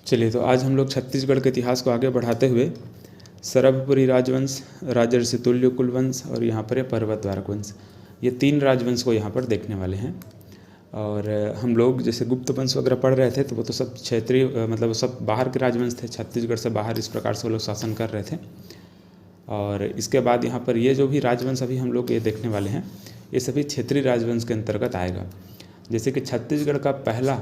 चलिए, तो आज हम लोग छत्तीसगढ़ के इतिहास को आगे बढ़ाते हुए सरभपुरी राजवंश, राजर्षि तुल्य कुलवंश और यहाँ पर है पर्वतवारक वंश, ये 3 राजवंश को यहाँ पर देखने वाले हैं। और हम लोग जैसे गुप्त वंश वगैरह पढ़ रहे थे तो वो तो सब क्षेत्रीय मतलब सब बाहर के राजवंश थे, छत्तीसगढ़ से बाहर इस प्रकार से वो लोग शासन कर रहे थे। और इसके बाद यहाँ पर ये जो भी राजवंश अभी हम लोग ये देखने वाले हैं ये सभी क्षेत्रीय राजवंश के अंतर्गत आएगा। जैसे कि छत्तीसगढ़ का पहला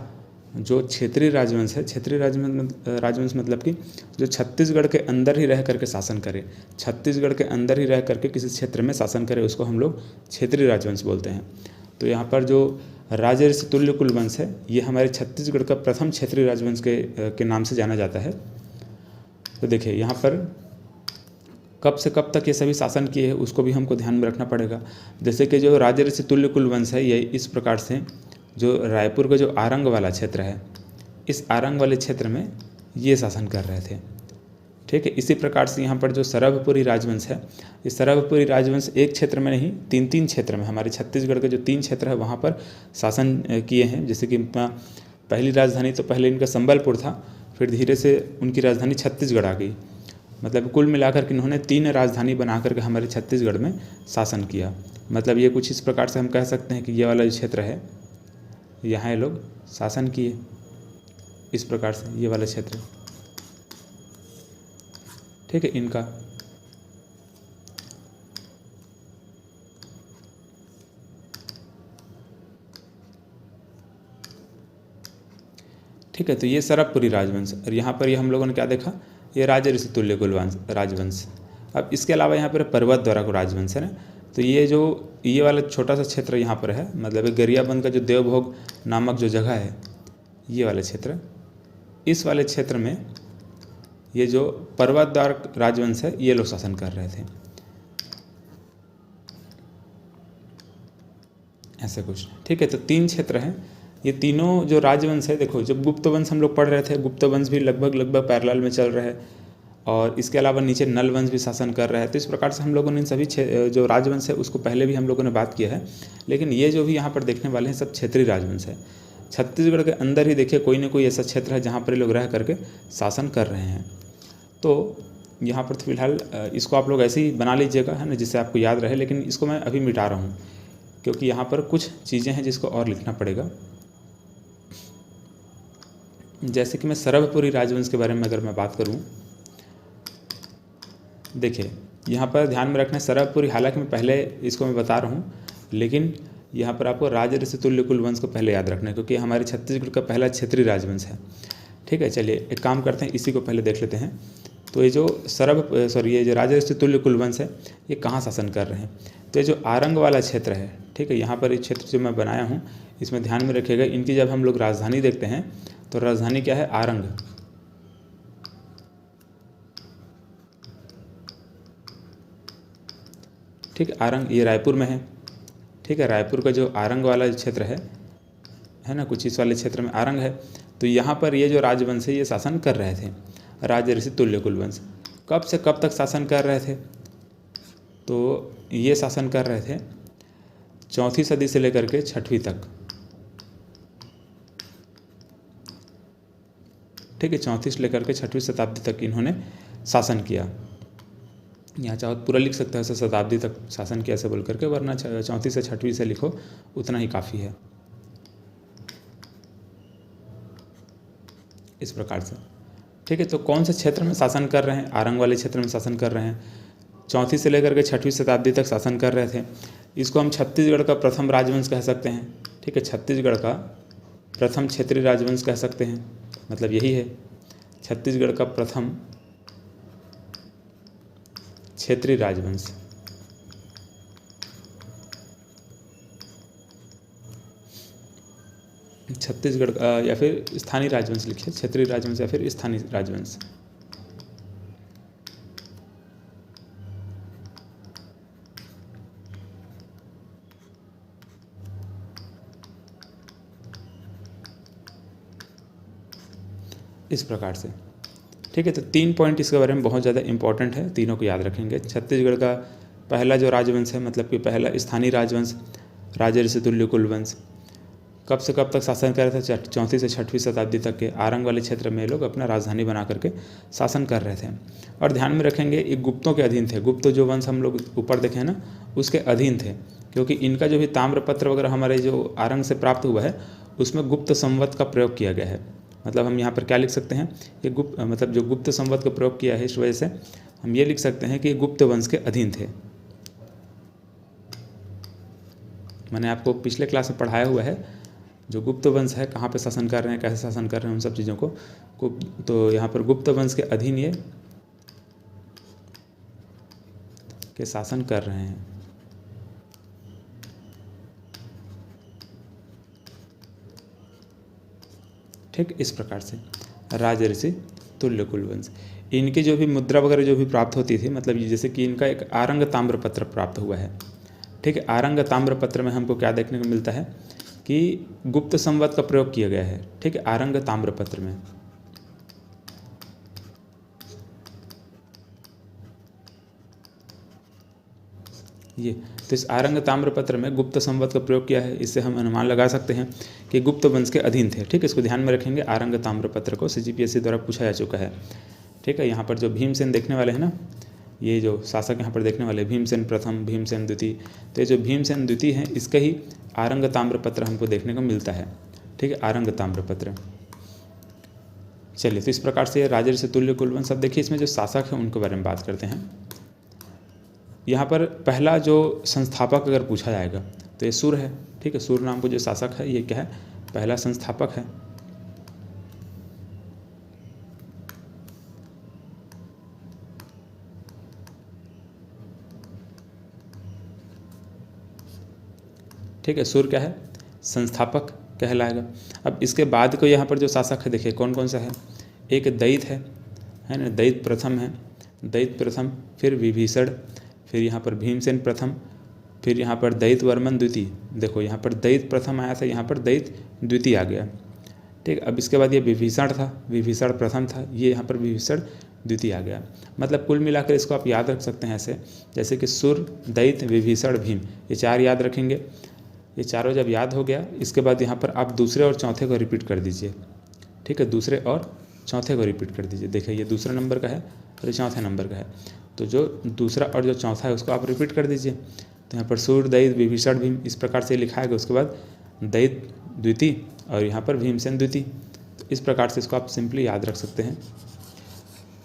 जो क्षेत्रीय राजवंश है, क्षेत्रीय राजवंश मतलब कि जो छत्तीसगढ़ के अंदर ही रह करके शासन करे, छत्तीसगढ़ के अंदर ही रह करके किसी क्षेत्र में शासन करे, उसको हम लोग क्षेत्रीय राजवंश बोलते हैं। तो यहाँ पर जो राजर्षि तुल्य कुलवंश है ये हमारे छत्तीसगढ़ का प्रथम क्षेत्रीय राजवंश के नाम से जाना जाता है। तो देखिए यहाँ पर कब से कब तक ये सभी शासन किए हैं उसको भी हमको ध्यान में रखना पड़ेगा। जैसे कि जो राजर्षि तुल्य कुलवंश है ये इस प्रकार से जो रायपुर का जो आरंग वाला क्षेत्र है, इस आरंग वाले क्षेत्र में ये शासन कर रहे थे, ठीक है। इसी प्रकार से यहाँ पर जो सरभपुरी राजवंश है, ये सरभपुरी राजवंश एक क्षेत्र में नहीं 3 क्षेत्र में, हमारे छत्तीसगढ़ के जो 3 क्षेत्र है वहाँ पर शासन किए हैं। जैसे कि पहली राजधानी तो पहले इनका संबलपुर था, फिर धीरे से उनकी राजधानी छत्तीसगढ़ आ गई। मतलब कुल मिलाकर के इन्होंने 3 राजधानी बना करके हमारे छत्तीसगढ़ में शासन किया। मतलब ये कुछ इस प्रकार से हम कह सकते हैं कि ये वाला जो क्षेत्र है यहाँ ये लोग शासन किए, इस प्रकार से ये वाला क्षेत्र, ठीक है, इनका। ठीक है, तो ये सरभपुरी राजवंश। और यहाँ पर ये हम लोगों ने क्या देखा, ये राजर्षि तुल्य कुलवंश राजवंश। अब इसके अलावा यहाँ पर पर्वतद्वारक राजवंश है ना, तो ये वाला छोटा सा क्षेत्र यहाँ पर है, मतलब गरियाबंद का जो देवभोग नामक जो जगह है ये वाला क्षेत्र, इस वाले क्षेत्र में ये जो पर्वतद्वारक राजवंश है ये लोग शासन कर रहे थे, ऐसे कुछ, ठीक है। तो 3 क्षेत्र हैं, ये तीनों जो राजवंश है, देखो जब गुप्त वंश हम लोग पढ़ रहे थे, गुप्त वंश भी लगभग पैरेलल में चल रहा है और इसके अलावा नीचे नल वंश भी शासन कर रहा है। तो इस प्रकार से हम लोगों ने इन सभी जो राजवंश है उसको पहले भी हम लोगों ने बात किया है, लेकिन ये जो भी यहाँ पर देखने वाले हैं सब क्षेत्रीय राजवंश है। छत्तीसगढ़ के अंदर ही देखिए कोई ना कोई ऐसा क्षेत्र है जहाँ पर लोग रह करके शासन कर रहे हैं। तो यहाँ पर फिलहाल इसको आप लोग ऐसे ही बना लीजिएगा, है ना, जिससे आपको याद रहे, लेकिन इसको मैं अभी मिटा रहा हूँ क्योंकि यहाँ पर कुछ चीज़ें हैं जिसको और लिखना पड़ेगा। जैसे कि मैं सरभपुरी राजवंश के बारे में अगर मैं बात करूँ, देखिए यहाँ पर ध्यान में रखना, सरभपुरी, हालांकि मैं पहले इसको मैं बता रहा हूँ, लेकिन यहाँ पर आपको राजर्षि तुल्य कुलवंश को पहले याद रखना है क्योंकि हमारे छत्तीसगढ़ का पहला क्षेत्रीय राजवंश है, ठीक है। चलिए एक काम करते हैं, इसी को पहले देख लेते हैं। तो ये जो ये जो राजर्षि तुल्य कुलवंश है ये कहाँ शासन कर रहे हैं, तो ये जो आरंग वाला क्षेत्र है, ठीक है, यहाँ पर ये क्षेत्र जो मैं बनाया हूँ इसमें ध्यान में रखिएगा, इनकी जब हम लोग राजधानी देखते हैं तो राजधानी क्या है, आरंग, ठीक है। आरंग ये रायपुर में है, ठीक है, रायपुर का जो आरंग वाला क्षेत्र है ना, कुछ इस वाले क्षेत्र में आरंग है। तो यहाँ पर ये जो राजवंश है ये शासन कर रहे थे, राजर्षि तुल्य कुलवंश। कब से कब तक शासन कर रहे थे, तो ये शासन कर रहे थे 4वीं सदी से लेकर के 6वीं तक, ठीक है, 34 से लेकर के 6वीं शताब्दी तक इन्होंने शासन किया। यहाँ चाहो पूरा लिख सकते हैं ऐसे शताब्दी तक शासन किया ऐसे बोल करके, वरना 34 से 6वीं से लिखो उतना ही काफ़ी है, इस प्रकार से, ठीक है। तो कौन से क्षेत्र में शासन कर रहे हैं, आरंग वाले क्षेत्र में शासन कर रहे हैं, 34 से लेकर के 6वीं शताब्दी तक शासन कर रहे थे। इसको हम छत्तीसगढ़ का प्रथम राजवंश कह सकते हैं, ठीक है, छत्तीसगढ़ का प्रथम क्षेत्रीय राजवंश कह सकते हैं, मतलब यही है छत्तीसगढ़ का प्रथम क्षेत्रीय राजवंश। छत्तीसगढ़ या फिर स्थानीय राजवंश लिखिए, क्षेत्रीय राजवंश या फिर स्थानीय राजवंश। इस प्रकार से, ठीक है। तो 3 पॉइंट इसके बारे में बहुत ज़्यादा इंपॉर्टेंट है, तीनों को याद रखेंगे। छत्तीसगढ़ का पहला जो राजवंश है, मतलब कि पहला स्थानीय राजवंश राजर्षि तुल्य कुलवंश, कब से कब तक शासन कर रहे थे? 4वीं से 6वीं शताब्दी तक के आरंग वाले क्षेत्र में ये लोग अपना राजधानी बना करके शासन कर रहे थे। और ध्यान में रखेंगे ये गुप्तों के अधीन थे। गुप्त जो वंश हम लोग ऊपर देखे हैं ना, उसके अधीन थे, क्योंकि इनका जो भी ताम्रपत्र वगैरह हमारे जो आरंग से प्राप्त हुआ है उसमें गुप्त संवत का प्रयोग किया गया है। मतलब हम यहाँ पर क्या लिख सकते हैं, ये गुप्त मतलब जो गुप्त संवत का प्रयोग किया है, इस वजह से हम ये लिख सकते हैं कि गुप्त वंश के अधीन थे। मैंने आपको पिछले क्लास में पढ़ाया हुआ है, जो गुप्त वंश है कहाँ पे शासन कर रहे हैं, कैसे शासन कर रहे हैं, उन सब चीज़ों को तो यहाँ पर गुप्त वंश के अधीन ये के शासन कर रहे हैं। ठीक, इस प्रकार से राजऋषि तुल्य कुलवंश, इनकी जो भी मुद्रा वगैरह जो भी प्राप्त होती थी, मतलब जैसे कि इनका एक आरंग ताम्रपत्र प्राप्त हुआ है। ठीक है, आरंग ताम्रपत्र में हमको क्या देखने को मिलता है कि गुप्त संवत का प्रयोग किया गया है। ठीक है, आरंग ताम्रपत्र में ये तो इस आरंग ताम्रपत्र में गुप्त संवत का प्रयोग किया है। इससे हम अनुमान लगा सकते हैं कि गुप्त वंश के अधीन थे। ठीक है, इसको ध्यान में रखेंगे। आरंग ताम्रपत्र को CGPSC द्वारा पूछा जा चुका है। ठीक है, यहाँ पर जो भीमसेन देखने वाले हैं ना, ये जो शासक यहाँ पर देखने वाले भीमसेन प्रथम, भीमसेन द्वितीय, तो ये जो भीमसेन द्वितीय हैं इसका ही आरंग ताम्रपत्र हमको देखने को मिलता है। ठीक है, आरंग ताम्रपत्र। चलिए, तो इस प्रकार से राजऋषि तुल्य कुलवंश। अब देखिए इसमें जो शासक हैं उनके बारे में बात करते हैं। यहाँ पर पहला जो संस्थापक अगर पूछा जाएगा तो ये सुर है। ठीक है, सुर नाम को जो शासक है ये क्या है, पहला संस्थापक है। ठीक है, सुर क्या है, संस्थापक कहलाएगा। अब इसके बाद को यहाँ पर जो शासक है देखिए कौन कौन सा है। एक दैत है ना, दैत प्रथम है, दैत प्रथम, फिर विभीषण, फिर यहाँ पर भीमसेन प्रथम, फिर यहाँ पर दैत वर्मन द्वितीय। देखो यहाँ पर दैत प्रथम आया था, यहाँ पर दैत द्वितीय आ गया। ठीक, अब इसके बाद ये विभीषण था, विभीषण प्रथम था, ये यहाँ पर विभीषण द्वितीय आ गया। मतलब कुल मिलाकर इसको आप याद रख सकते हैं ऐसे, जैसे कि सुर, दैत, विभीषण, भीम, ये चार याद रखेंगे। ये चारों जब याद हो गया, इसके बाद यहाँ पर आप दूसरे और चौथे को रिपीट कर दीजिए। ठीक है, दूसरे और चौथे को रिपीट कर दीजिए। देखिए ये दूसरे नंबर का है और ये चौथे नंबर का है, तो जो दूसरा और जो चौथा है उसको आप रिपीट कर दीजिए। तो यहाँ पर सुर, दैत, विभीषण, भीम, इस प्रकार से लिखाएगा। उसके बाद दैत द्वितीय और यहाँ पर भीमसेन द्वितीय। तो इस प्रकार से इसको आप सिंपली याद रख सकते हैं।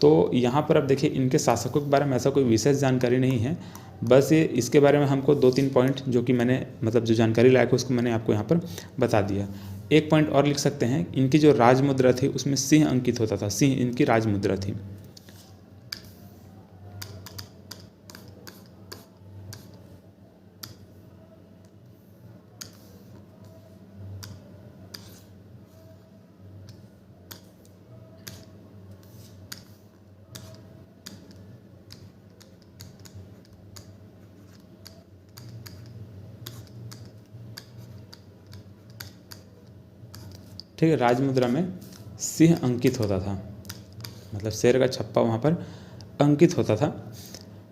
तो यहाँ पर अब देखिए इनके शासकों के बारे में ऐसा कोई विशेष जानकारी नहीं है, बस ये इसके बारे में हमको 2-3 पॉइंट जो कि मैंने मतलब जो जानकारी लायक है उसको मैंने आपको यहाँ पर बता दिया। एक पॉइंट और लिख सकते हैं, इनकी जो राजमुद्रा थी उसमें सिंह अंकित होता था, सिंह इनकी राजमुद्रा थी। ठीक है, राजमुद्रा में सिंह अंकित होता था, मतलब शेर का छप्पा वहाँ पर अंकित होता था।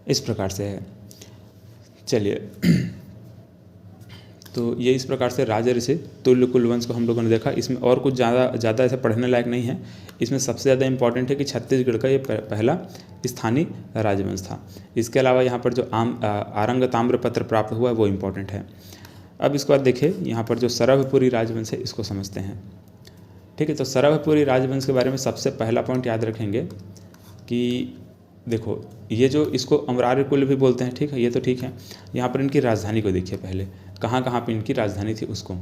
इस प्रकार से है। चलिए, तो ये इस प्रकार से राजऋषि तुल्य कुलवंश को हम लोगों ने देखा। इसमें और कुछ ज़्यादा ऐसे पढ़ने लायक नहीं है। इसमें सबसे ज़्यादा इम्पॉर्टेंट है कि छत्तीसगढ़ का ये पहला स्थानीय राजवंश था। इसके अलावा यहाँ पर जो आरंग ताम्रपत्र प्राप्त हुआ है वो इम्पॉर्टेंट है। अब इसके बाद देखिए यहाँ पर जो सरभपुरी राजवंश है इसको समझते हैं। ठीक है, तो सरभपुरी राजवंश के बारे में सबसे पहला पॉइंट याद रखेंगे कि देखो ये जो इसको अमरार कुल भी बोलते हैं। ठीक है, ये तो ठीक है। यहाँ पर इनकी राजधानी को देखिए, पहले कहाँ कहाँ पे इनकी राजधानी थी उसको।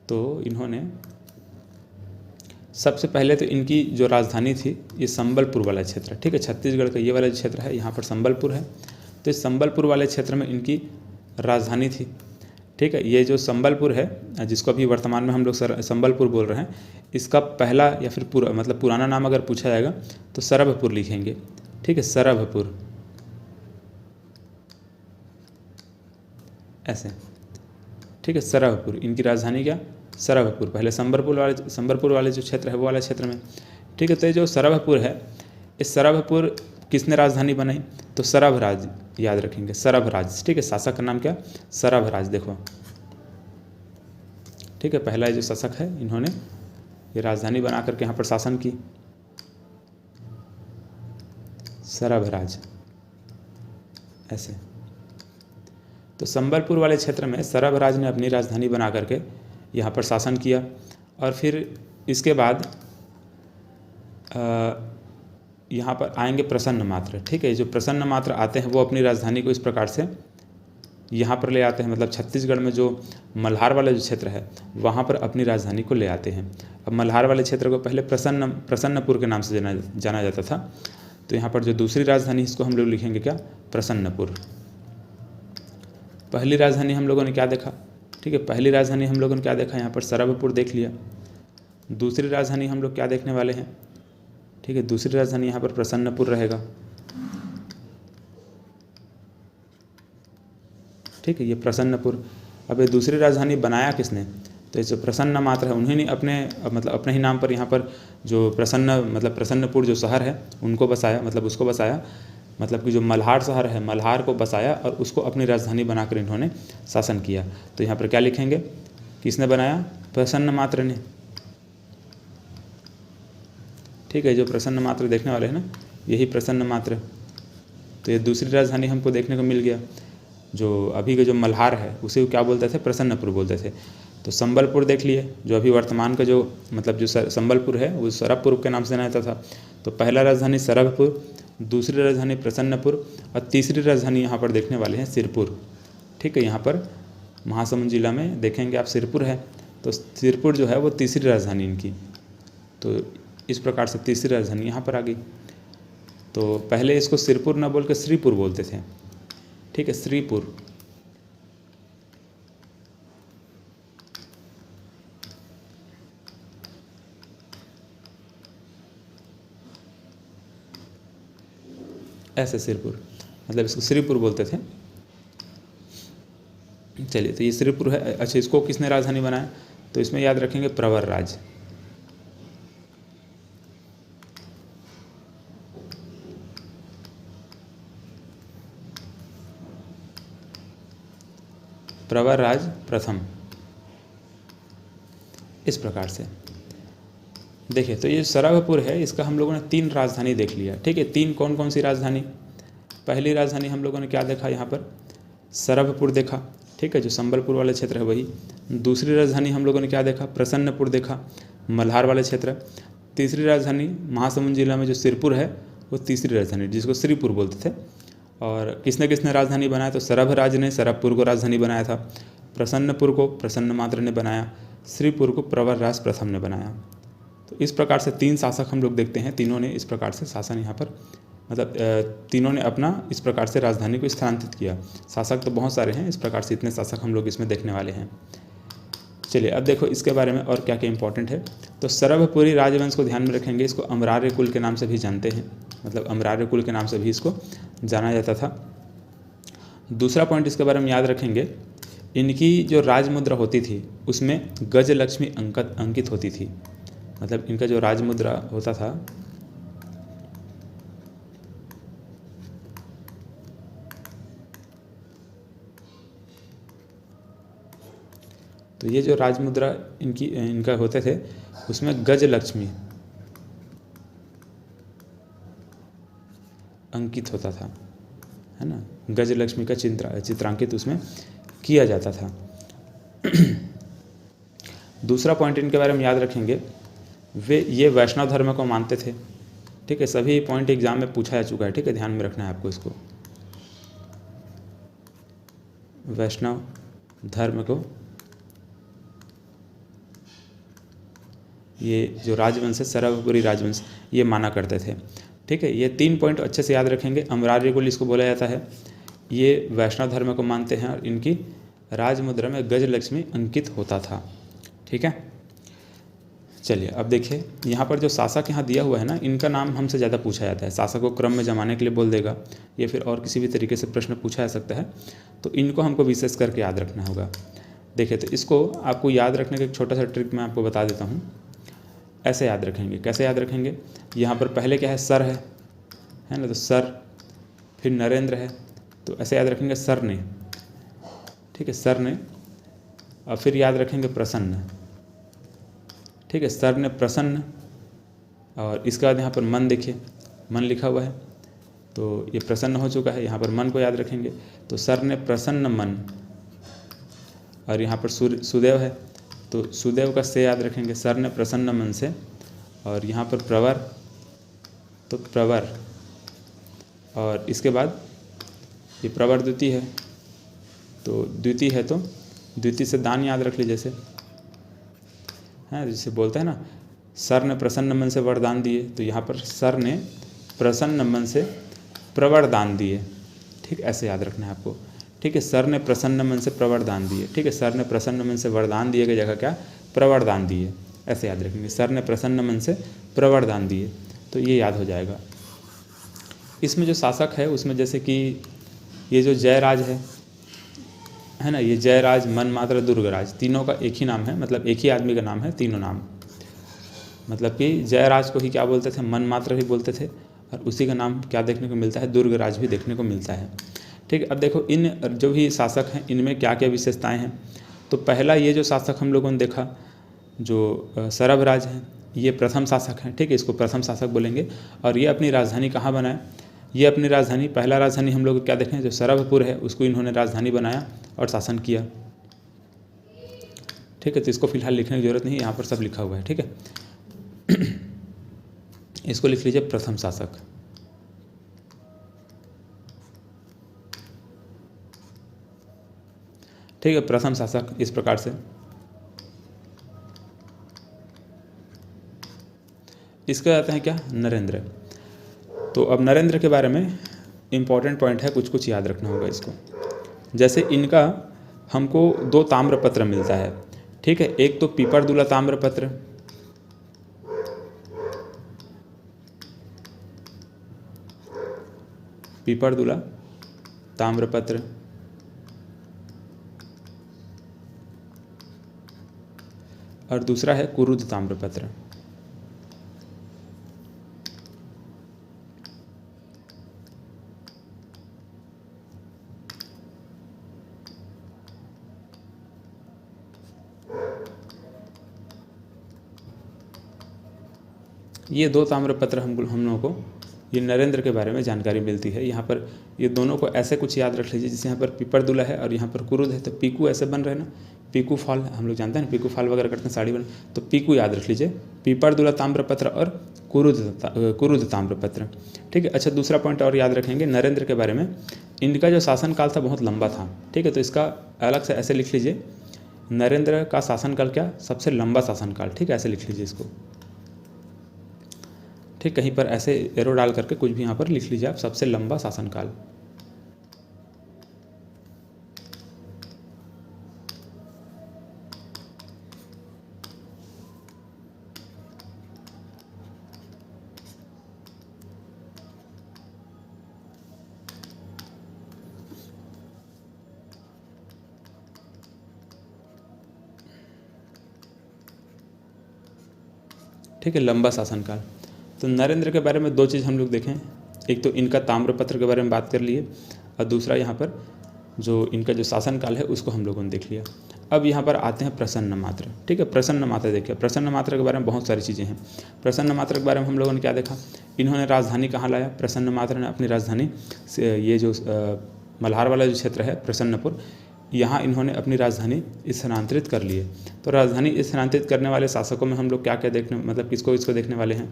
तो इन्होंने सबसे पहले तो इनकी जो राजधानी थी ये संबलपुर वाला क्षेत्र। ठीक है, छत्तीसगढ़ का ये वाला क्षेत्र है, यहाँ पर संबलपुर है। तो इस संबलपुर वाले क्षेत्र में इनकी राजधानी थी। ठीक है, ये जो संबलपुर है जिसको अभी वर्तमान में हम लोग संबलपुर बोल रहे हैं, इसका पहला या फिर मतलब पुराना नाम अगर पूछा जाएगा तो सरभपुर लिखेंगे। ठीक है, सरभपुर ऐसे। ठीक है, सरभपुर इनकी राजधानी क्या, सरभपुर। पहले संबलपुर वाले जो क्षेत्र है वो वाला क्षेत्र में। ठीक है, तो ये जो सरभपुर है, इस सरभपुर किसने राजधानी बनाई, तो सरभराज याद रखेंगे, सरभराज। ठीक है, शासक का नाम क्या, सरभराज। देखो ठीक है, पहला जो शासक है इन्होंने ये राजधानी बना करके यहाँ पर शासन की, सरभराज। ऐसे तो संबलपुर वाले क्षेत्र में सरभराज ने अपनी राजधानी बना करके यहाँ पर शासन किया। और फिर इसके बाद यहाँ पर आएंगे प्रसन्न मात्र। ठीक है, जो प्रसन्न मात्र आते हैं वो अपनी राजधानी को इस प्रकार से यहाँ पर ले आते हैं, मतलब छत्तीसगढ़ में जो मल्हार वाला जो क्षेत्र है वहाँ पर अपनी राजधानी को ले आते हैं। अब मल्हार वाले क्षेत्र को पहले प्रसन्नपुर के नाम से जाना जाता था। तो यहाँ पर जो दूसरी राजधानी इसको हम लोग लिखेंगे क्या, प्रसन्नपुर। पहली राजधानी हम लोगों ने क्या देखा, ठीक है, पहली राजधानी हम लोगों ने क्या देखा, यहाँ पर सरभपुर देख लिया। दूसरी राजधानी हम लोग क्या देखने वाले हैं, ठीक है, दूसरी राजधानी यहाँ पर प्रसन्नपुर रहेगा। ठीक है, ये प्रसन्नपुर। अब ये दूसरी राजधानी बनाया किसने, तो ये जो प्रसन्न मात्र है उन्होंने अपने ही नाम पर यहाँ पर जो प्रसन्नपुर जो शहर है उनको बसाया, उसको बसाया, मतलब कि जो मल्हार शहर है मल्हार को बसाया और उसको अपनी राजधानी बनाकर इन्होंने शासन किया। तो यहाँ पर क्या लिखेंगे, किसने बनाया, प्रसन्न मात्र ने। ठीक है, जो प्रसन्न मात्र देखने वाले हैं ना, यही प्रसन्न मात्र। तो ये दूसरी राजधानी हमको देखने को मिल गया। जो अभी के जो मल्हार है उसे क्या बोलते थे, प्रसन्नपुर बोलते थे। तो संबलपुर देख लिए, जो अभी वर्तमान का जो जो संबलपुर है वो सरभपुर के नाम से जाना जाता था। तो पहला राजधानी सरभपुर, दूसरी राजधानी प्रसन्नपुर और तीसरी राजधानी यहाँ पर देखने वाले हैं सिरपुर। ठीक है, यहाँ पर महासमुंद जिला में देखेंगे आप सिरपुर है, तो सिरपुर जो है वो तीसरी राजधानी इनकी। तो इस प्रकार से तीसरी राजधानी यहाँ पर आ गई। तो पहले इसको सिरपुर ना बोल के श्रीपुर बोलते थे। ठीक है, श्रीपुर। ऐसे सिरपुर, मतलब इसको श्रीपुर बोलते थे। चलिए, तो ये श्रीपुर है। अच्छा, इसको किसने राजधानी बनाया, तो इसमें याद रखेंगे प्रवरराज। प्रवरराज प्रथम। इस प्रकार से देखिए, तो ये सरभपुर है, इसका हम लोगों ने 3 राजधानी देख लिया। ठीक है, 3 कौन कौन सी राजधानी, पहली राजधानी हम लोगों ने क्या देखा, यहाँ पर सरभपुर देखा। ठीक है, जो संबलपुर वाले क्षेत्र है वही। दूसरी राजधानी हम लोगों ने क्या देखा, प्रसन्नपुर देखा, मल्हार वाले क्षेत्र। तीसरी राजधानी महासमुंद जिला में जो सिरपुर है वो तीसरी राजधानी, जिसको श्रीपुर बोलते थे। और किसने किसने राजधानी बनाया, तो सरभराज ने सरभपुर को राजधानी बनाया था, प्रसन्नपुर को प्रसन्न मात्र ने बनाया, श्रीपुर को प्रवरराज प्रथम ने बनाया। तो इस प्रकार से 3 शासक हम लोग देखते हैं, तीनों ने इस प्रकार से शासन यहाँ पर तीनों ने अपना इस प्रकार से राजधानी को स्थानांतरित किया। शासक तो बहुत सारे हैं, इस प्रकार से इतने शासक हम लोग इसमें देखने वाले हैं। चलिए, अब देखो इसके बारे में और क्या क्या इंपॉर्टेंट है। तो सरभपुरी राजवंश को ध्यान में रखेंगे, इसको अमरार्य कुल के नाम से भी जानते हैं, अमरार्य कुल के नाम से भी इसको जाना जाता था। दूसरा पॉइंट इसके बारे में याद रखेंगे, इनकी जो राजमुद्रा होती थी उसमें गजलक्ष्मी अंकित होती थी। मतलब इनका जो राजमुद्रा होता था, तो ये जो राजमुद्रा इनका होते थे उसमें गजलक्ष्मी अंकित होता था, है ना, गजलक्ष्मी का चित्रांकित उसमें किया जाता था। दूसरा पॉइंट इनके बारे में याद रखेंगे, ये वैष्णव धर्म को मानते थे। ठीक है, सभी पॉइंट एग्जाम में पूछा जा चुका है। ठीक है, ध्यान में रखना है आपको इसको। वैष्णव धर्म को ये जो राजवंश है सरभपुरी राजवंश ये माना करते थे। ठीक है, ये 3 पॉइंट अच्छे से याद रखेंगे। अमरार्य कुल इसको बोला जाता है, ये वैष्णव धर्म को मानते हैं और इनकी राजमुद्रा में गजलक्ष्मी अंकित होता था। ठीक है, चलिए अब देखिए, यहाँ पर जो शासक यहाँ दिया हुआ है ना, इनका नाम हमसे ज़्यादा पूछा जाता है। शासक को क्रम में जमाने के लिए बोल देगा, या फिर और किसी भी तरीके से प्रश्न पूछा जा सकता है, तो इनको हमको विशेष करके याद रखना होगा। देखिए, तो इसको आपको याद रखने का एक छोटा सा ट्रिक मैं आपको बता देता हूँ। ऐसे याद रखेंगे, कैसे याद रखेंगे, यहाँ पर पहले क्या है, सर है ना, तो सर, फिर नरेंद्र है, तो ऐसे याद रखेंगे सर ने। ठीक है, सर ने, और फिर याद रखेंगे प्रसन्न, ठीक है, सर ने प्रसन्न। और इसके बाद यहाँ पर मन देखिए, मन लिखा हुआ है, तो ये प्रसन्न हो चुका है, यहाँ पर मन को याद रखेंगे, तो सर ने प्रसन्न मन। और यहाँ पर सुदेव है, तो सुदेव का से याद रखेंगे, सर ने प्रसन्न मन से। और यहाँ पर प्रवर, तो प्रवर। और इसके बाद ये प्रवर द्वितीय है, तो द्वितीय है तो द्वितीय से दान याद रख लीजिए, जैसे है, जैसे बोलते हैं ना, सर ने प्रसन्न मन से वरदान दिए, तो यहाँ पर सर ने प्रसन्न मन से प्रवर दान दिए, ठीक, ऐसे याद रखना है आपको, ठीक है। सर ने प्रसन्न मन से प्रवर दान दिए, ठीक है, सर ने प्रसन्न मन से वरदान दिए की जगह क्या, प्रवर दान दिए, ऐसे याद रखेंगे, सर ने प्रसन्न मन से प्रवर दान दिए, तो ये याद हो जाएगा। इसमें जो शासक है उसमें जैसे कि ये जो जयराज है ना, ये जयराज, मनमात्र, दुर्गराज, तीनों का एक ही नाम है, मतलब एक ही आदमी का नाम है, तीनों नाम। मतलब कि जयराज को ही क्या बोलते थे, मनमात्र ही बोलते थे, और उसी का नाम क्या देखने को मिलता है, दुर्गराज भी देखने को मिलता है, ठीक है। अब देखो इन जो भी शासक हैं इनमें क्या क्या विशेषताएं हैं। तो पहला ये जो शासक हम लोगों ने देखा, जो सरभराज हैं, ये प्रथम शासक हैं, ठीक है, इसको प्रथम शासक बोलेंगे। और ये अपनी राजधानी कहाँ बनाए, ये अपनी राजधानी, पहला राजधानी हम लोग क्या देखें, जो सरभपुर है उसको इन्होंने राजधानी बनाया और शासन किया, ठीक है। तो इसको फिलहाल लिखने की जरूरत नहीं, यहाँ पर सब लिखा हुआ है, ठीक है। इसको लिख लीजिए प्रथम शासक, ठीक है, प्रथम शासक इस प्रकार से। इसके आते हैं क्या, नरेंद्र। तो अब नरेंद्र के बारे में इम्पॉर्टेंट पॉइंट है, कुछ कुछ याद रखना होगा इसको। जैसे इनका हमको 2 ताम्रपत्र मिलता है, ठीक है, एक तो पीपरदुला ताम्रपत्र, पीपरदुला ताम्रपत्र, और दूसरा है कुरुद ताम्रपत्र। ये 2 ताम्रपत्र हम लोगों को ये नरेंद्र के बारे में जानकारी मिलती है। यहाँ पर ये दोनों को ऐसे कुछ याद रख लीजिए, जैसे यहाँ पर पीपरदुला है और यहाँ पर कुरुद है, तो पीकू ऐसे बन रहे हैं ना, पीकू फॉल हम लोग जानते हैं ना, पीकू फॉल वगैरह करते हैं साड़ी बन, तो पीकू याद रख लीजिए, पीपरदुला ताम्रपत्र और कुरुद ताम्रपत्र, ठीक है। अच्छा, दूसरा पॉइंट और याद रखेंगे नरेंद्र के बारे में, इनका जो शासनकाल था बहुत लंबा था, ठीक है, तो इसका अलग से ऐसे लिख लीजिए, नरेंद्र का शासनकाल क्या, सबसे लंबा शासनकाल, ठीक है, ऐसे लिख लीजिए इसको, ठीक, कहीं पर ऐसे एरो डाल करके कुछ भी यहाँ पर लिख लीजिए आप, सबसे लंबा शासनकाल। ठीक है, लंबा शासनकाल। तो नरेंद्र के बारे में 2 चीज़ हम लोग देखें, एक तो इनका ताम्रपत्र के बारे में बात कर लिए, और दूसरा यहाँ पर जो इनका जो शासनकाल है उसको हम लोगों ने देख लिया। अब यहाँ पर आते हैं प्रसन्न मात्र, ठीक है। प्रसन्न मात्र देखिए, प्रसन्न मात्र के बारे में बहुत सारी चीज़ें हैं। प्रसन्न मात्र के बारे में हम लोगों ने क्या देखा, इन्होंने राजधानी कहाँ लाया, प्रसन्न मात्र ने अपनी राजधानी ये जो मल्हार वाला जो क्षेत्र है प्रसन्नपुर, यहाँ इन्होंने अपनी राजधानी स्थानांतरित कर लिए। तो राजधानी स्थानांतरित करने वाले शासकों में हम लोग क्या क्या देखने, मतलब किसको इसको देखने वाले हैं।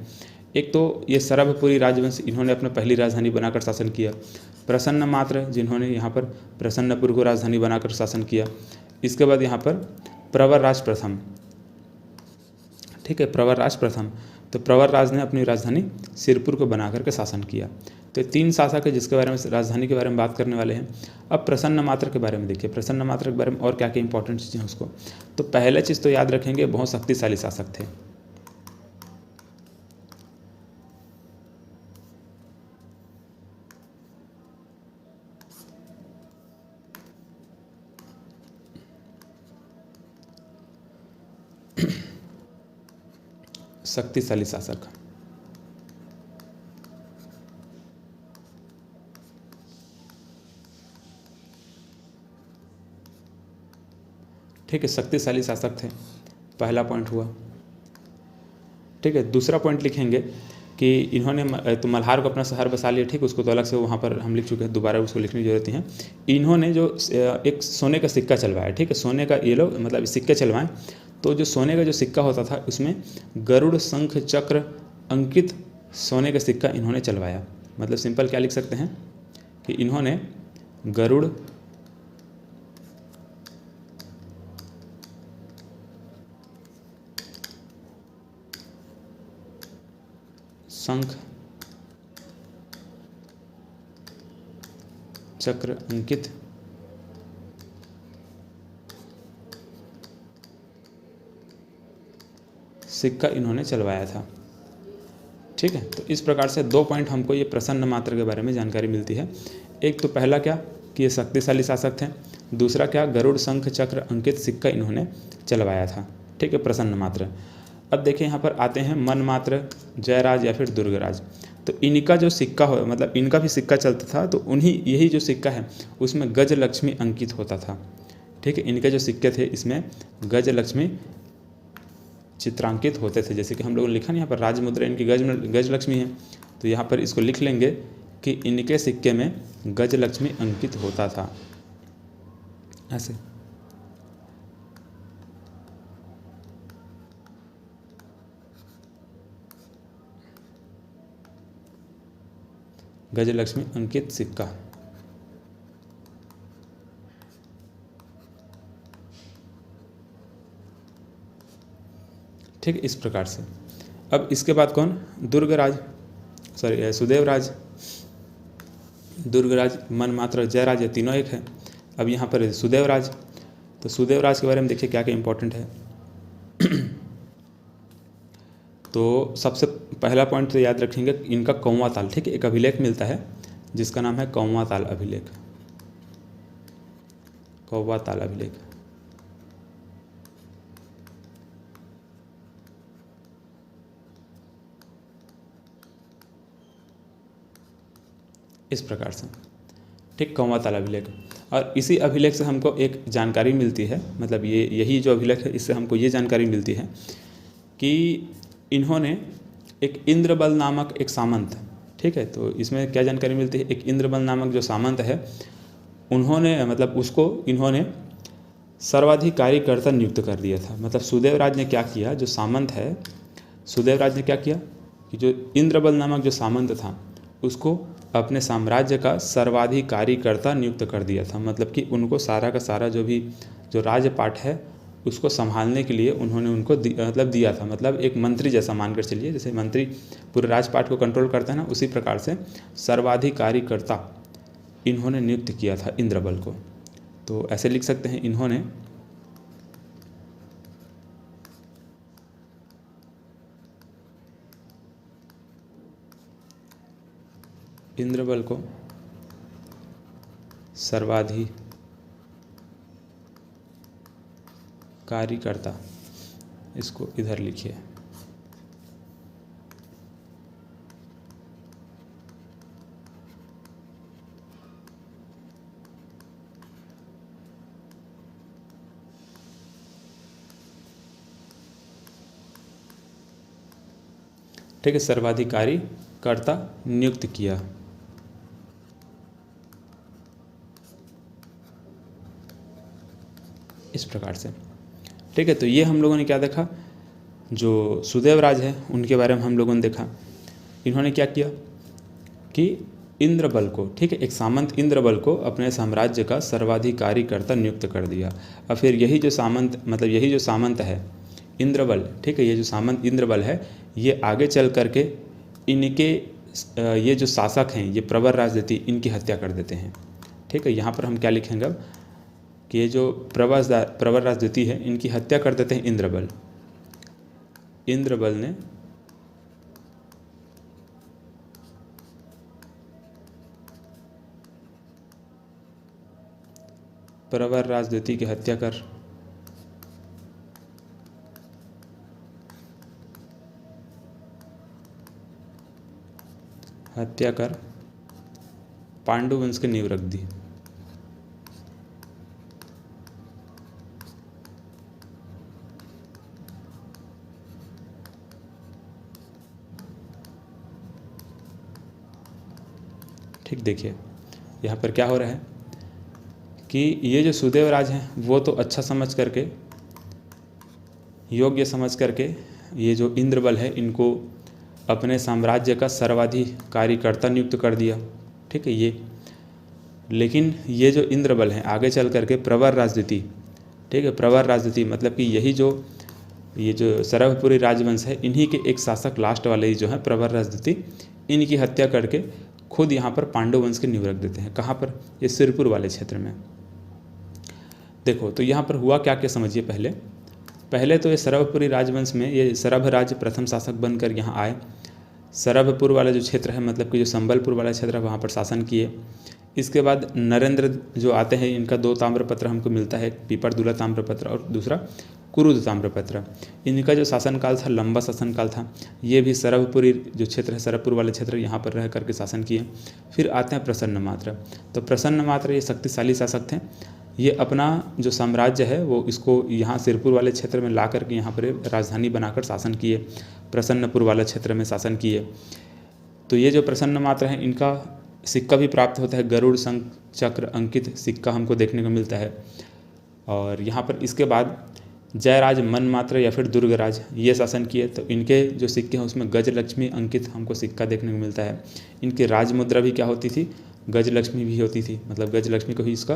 एक तो ये सरभपुरी राजवंश, इन्होंने अपना पहली राजधानी बनाकर शासन किया। प्रसन्न मात्र, जिन्होंने यहाँ पर प्रसन्नपुर को राजधानी बनाकर शासन किया। इसके बाद यहाँ पर प्रवरराज प्रथम, ठीक है, प्रवरराज प्रथम, तो प्रवरराज ने अपनी राजधानी सिरपुर को बना करके शासन किया। तो 3 शासक है जिसके बारे में राजधानी के बारे में बात करने वाले हैं। अब प्रसन्न मात्र के बारे में देखिए, प्रसन्न मात्र के बारे में और क्या क्या इंपॉर्टेंट चीज़ें हैं उसको। तो पहले चीज़ तो याद रखेंगे, बहुत शक्तिशाली शासक थे। शक्तिशाली शासक, ठीक है, शक्तिशाली शासक थे, पहला पॉइंट हुआ। ठीक है, दूसरा पॉइंट लिखेंगे कि इन्होंने तो मल्हार को अपना शहर बसा लिया, ठीक, उसको तो अलग से वहाँ पर हम लिख चुके हैं, दोबारा उसको लिखने की जरूरत नहीं है। इन्होंने जो एक सोने का सिक्का चलवाया, ठीक है, सोने का ये लोग मतलब सिक्के चलवाएं, तो जो सोने का जो सिक्का होता था उसमें गरुड़ शंख चक्र अंकित सोने का सिक्का इन्होंने चलवाया। मतलब सिंपल क्या लिख सकते हैं कि इन्होंने गरुड़ शंख चक्र अंकित सिक्का इन्होंने चलवाया था। ठीक है, तो इस प्रकार से 2 पॉइंट हमको ये प्रसन्न मात्र के बारे में जानकारी मिलती है। एक तो पहला क्या कि ये शक्तिशाली शासक थे, दूसरा क्या गरुड़ शंख चक्र अंकित सिक्का इन्होंने चलवाया था। ठीक है, प्रसन्न मात्र। अब देखिए यहाँ पर आते हैं मन मात्र, जयराज या फिर दुर्गराज। तो इनका जो सिक्का हो मतलब इनका भी सिक्का चलता था, तो उन्हीं यही जो सिक्का है उसमें गजलक्ष्मी अंकित होता था। ठीक है, इनके जो सिक्के थे इसमें गजलक्ष्मी चित्रांकित होते थे। जैसे कि हम लोगों ने लिखा ना यहाँ पर राजमुद्रा इनकी गजलक्ष्मी है, तो यहाँ पर इसको लिख लेंगे कि इनके सिक्के में गजलक्ष्मी अंकित होता था, ऐसे। गजलक्ष्मी अंकित सिक्का। ठीक है, इस प्रकार से। अब इसके बाद कौन, दुर्गराज, सुदेवराज, दुर्गराज, मनमात्र, जयराज, ये तीनों एक है। अब यहाँ पर सुदेवराज, तो सुदेवराज के बारे में देखिए क्या क्या इंपॉर्टेंट है। तो सबसे पहला पॉइंट तो याद रखेंगे इनका कौवा ताल। ठीक है, एक अभिलेख मिलता है जिसका नाम है कौवा ताल अभिलेख, कौवा ताल अभिलेख। इस प्रकार से, ठीक, कौवा ताल अभिलेख। और इसी अभिलेख से हमको एक जानकारी मिलती है, मतलब यही जो अभिलेख है इससे हमको ये जानकारी मिलती है कि इन्होंने एक इंद्रबल नामक एक सामंत, ठीक है, तो इसमें क्या जानकारी मिलती है, एक इंद्रबल नामक जो सामंत है उन्होंने मतलब उसको इन्होंने सर्वाधिकारी कर्ता नियुक्त कर दिया था। मतलब सुदेवराज ने क्या किया, जो सामंत है सुदेवराज ने क्या किया कि जो इंद्रबल नामक जो सामंत था उसको अपने साम्राज्य का सर्वाधिकारी कर्ता नियुक्त कर दिया था। मतलब कि उनको सारा का सारा जो राजपाट है उसको संभालने के लिए उन्होंने उनको दिया था। मतलब एक मंत्री जैसा मानकर चलिए, जैसे मंत्री पूरे राजपाट को कंट्रोल करता है ना, उसी प्रकार से सर्वाधिकारी कर्ता इन्होंने नियुक्त किया था इंद्रबल को। तो ऐसे लिख सकते हैं, इन्होंने इंद्रबल को सर्वाधिकारी कर्ता, इसको इधर लिखिए। ठीक है, सर्वाधिकारी कर्ता नियुक्त किया। इस प्रकार से, ठीक है। तो ये हम लोगों ने क्या देखा, जो सुदेवराज है उनके बारे में हम लोगों ने देखा। इन्होंने क्या किया कि इंद्रबल को, ठीक है, एक सामंत इंद्रबल को अपने साम्राज्य का सर्वाधिकारी कर्ता नियुक्त कर दिया। और फिर यही जो सामंत मतलब यही जो सामंत है इंद्रबल, ठीक है, ये जो सामंत इंद्रबल है ये आगे चल करके इनके ये जो शासक हैं ये प्रवर राजनीति इनकी हत्या कर देते हैं। ठीक है, यहाँ पर हम क्या लिखेंगे अब कि ये जो प्रवर राजनीति है इनकी हत्या कर देते हैं इंद्रबल। इंद्रबल ने प्रवर राजनीति की हत्या कर पांडु वंश की नींव रख दी। ठीक, देखिए यहाँ पर क्या हो रहा है कि ये जो सुदेव राज हैं वो तो अच्छा समझ करके, योग्य समझ करके ये जो इंद्रबल है इनको अपने साम्राज्य का सर्वाधिकारीकर्ता नियुक्त कर दिया। ठीक है, ये लेकिन ये जो इंद्रबल हैं आगे चल करके प्रवर राजद्विती, ठीक है, प्रवर राजद्विती मतलब कि यही जो ये जो सरभपुरी राजवंश है इन्हीं के एक शासक लास्ट वाले ही जो है प्रवर राजद्विती, इनकी हत्या करके खुद यहाँ पर पांडु वंश के नींव रख देते हैं। कहाँ पर? ये सिरपुर वाले क्षेत्र में। देखो तो यहाँ पर हुआ क्या क्या समझिए। पहले तो ये सरभपुरी राजवंश में ये सरभ राज प्रथम शासक बनकर यहाँ आए। सरभपुर वाला जो क्षेत्र है मतलब कि जो संबलपुर वाला क्षेत्र है वहाँ पर शासन किए। इसके बाद नरेंद्र जो आते हैं, इनका 2 ताम्रपत्र हमको मिलता है, पीपरदुला ताम्रपत्र और दूसरा कुरुद ताम्रपत्र। इनका जो शासनकाल था लंबा शासनकाल था। ये भी सरभपुरी जो क्षेत्र है, सरभपुर वाले क्षेत्र, यहाँ पर रह करके शासन किए। फिर आते हैं प्रसन्नमात्र। तो प्रसन्नमात्र ये शक्तिशाली शासक थे। ये अपना जो साम्राज्य है वो इसको यहाँ सिरपुर वाले क्षेत्र में ला करके यहाँ पर राजधानी बनाकर शासन किए। प्रसन्नपुर वाला क्षेत्र में शासन किए। तो ये जो प्रसन्नमात्र हैं इनका सिक्का भी प्राप्त होता है, गरुड़ शंख चक्र अंकित सिक्का हमको देखने को मिलता है। और यहाँ पर इसके बाद जयराज मनमात्र या फिर दुर्गराज ये शासन किए। तो इनके जो सिक्के हैं उसमें गजलक्ष्मी अंकित हमको सिक्का देखने को मिलता है। इनकी राजमुद्रा भी क्या होती थी? गजलक्ष्मी भी होती थी, मतलब गजलक्ष्मी को ही इसका